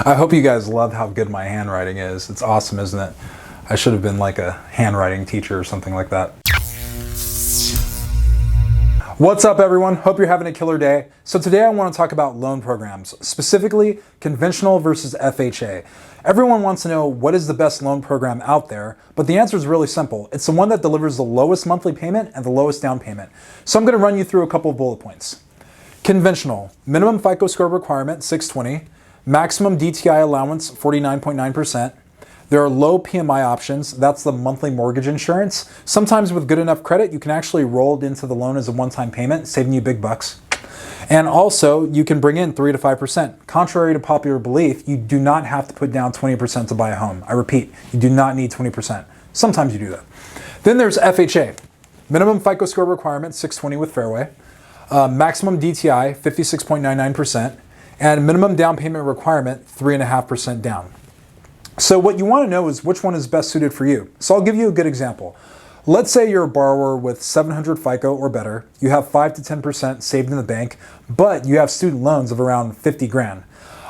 I hope you guys love how good my handwriting is. It's awesome, isn't it? I should have been like a handwriting teacher or something like that. What's up, everyone? Hope you're having a killer day. So today I want to talk about loan programs, specifically conventional versus FHA. Everyone wants to know what is the best loan program out there, but the answer is really simple. It's the one that delivers the lowest monthly payment and the lowest down payment. So I'm going to run you through a couple of bullet points. Conventional, minimum FICO score requirement, 620. Maximum DTI allowance, 49.9%. There are low PMI options. That's the monthly mortgage insurance. Sometimes with good enough credit, you can actually roll it into the loan as a one-time payment, saving you big bucks. And also, you can bring in 3 to 5%. Contrary to popular belief, you do not have to put down 20% to buy a home. I repeat, you do not need 20%. Sometimes you do that. Then there's FHA. Minimum FICO score requirement, 620 with Fairway. Maximum DTI, 56.99%. And minimum down payment requirement, 3.5% down. So what you want to know is which one is best suited for you. So I'll give you a good example. Let's say you're a borrower with 700 FICO or better. You have 5 to 10% saved in the bank, but you have student loans of around 50 grand.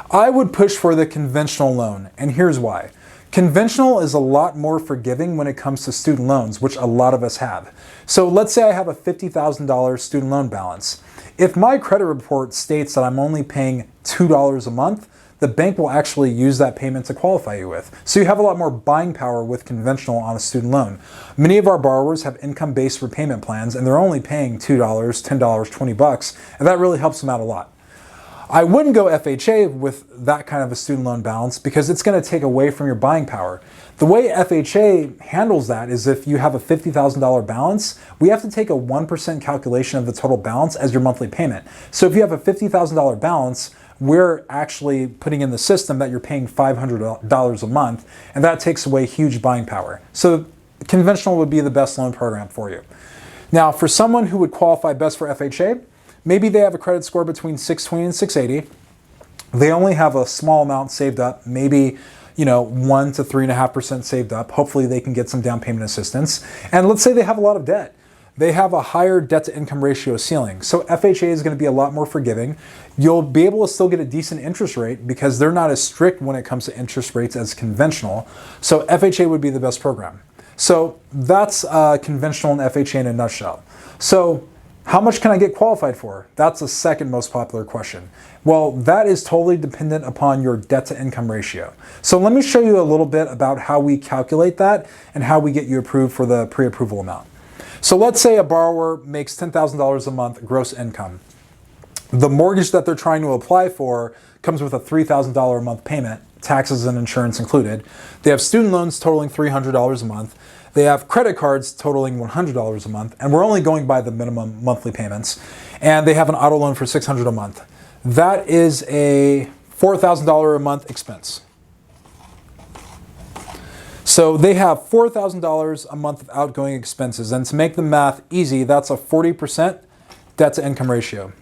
I would push for the conventional loan, and here's why. Conventional is a lot more forgiving when it comes to student loans, which a lot of us have. So let's say I have a $50,000 student loan balance. If my credit report states that I'm only paying $2 a month, the bank will actually use that payment to qualify you with. So you have a lot more buying power with conventional on a student loan. Many of our borrowers have income-based repayment plans and they're only paying $2, $10, $20, and that really helps them out a lot. I wouldn't go FHA with that kind of a student loan balance because it's going to take away from your buying power. The way FHA handles that is if you have a $50,000 balance, we have to take a 1% calculation of the total balance as your monthly payment. So if you have a $50,000 balance, we're actually putting in the system that you're paying $500 a month, and that takes away huge buying power. So conventional would be the best loan program for you. Now, for someone who would qualify best for FHA, maybe they have a credit score between 620 and 680. They only have a small amount saved up, maybe 1 to 3.5% saved up. Hopefully they can get some down payment assistance. And let's say they have a lot of debt. They have a higher debt to income ratio ceiling. So FHA is going to be a lot more forgiving. You'll be able to still get a decent interest rate because they're not as strict when it comes to interest rates as conventional. So FHA would be the best program. So that's conventional and FHA in a nutshell. So how much can I get qualified for? That's the second most popular question. Well, that is totally dependent upon your debt to income ratio. So let me show you a little bit about how we calculate that and how we get you approved for the pre-approval amount. So let's say a borrower makes $10,000 a month gross income. The mortgage that they're trying to apply for comes with a $3,000 a month payment, taxes and insurance included. They have student loans totaling $300 a month. They have credit cards totaling $100 a month, and we're only going by the minimum monthly payments. And they have an auto loan for $600 a month. That is a $4,000 a month expense. So they have $4,000 a month of outgoing expenses. And to make the math easy, that's a 40% debt to income ratio.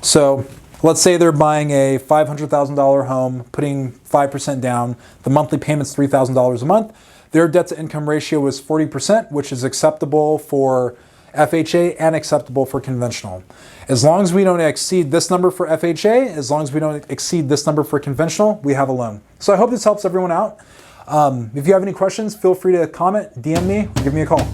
So let's say they're buying a $500,000 home, putting 5% down. The monthly payment's $3,000 a month. Their debt to income ratio is 40%, which is acceptable for FHA and acceptable for conventional. As long as we don't exceed this number for FHA, as long as we don't exceed this number for conventional, we have a loan. So I hope this helps everyone out. If you have any questions, feel free to comment, DM me, or give me a call.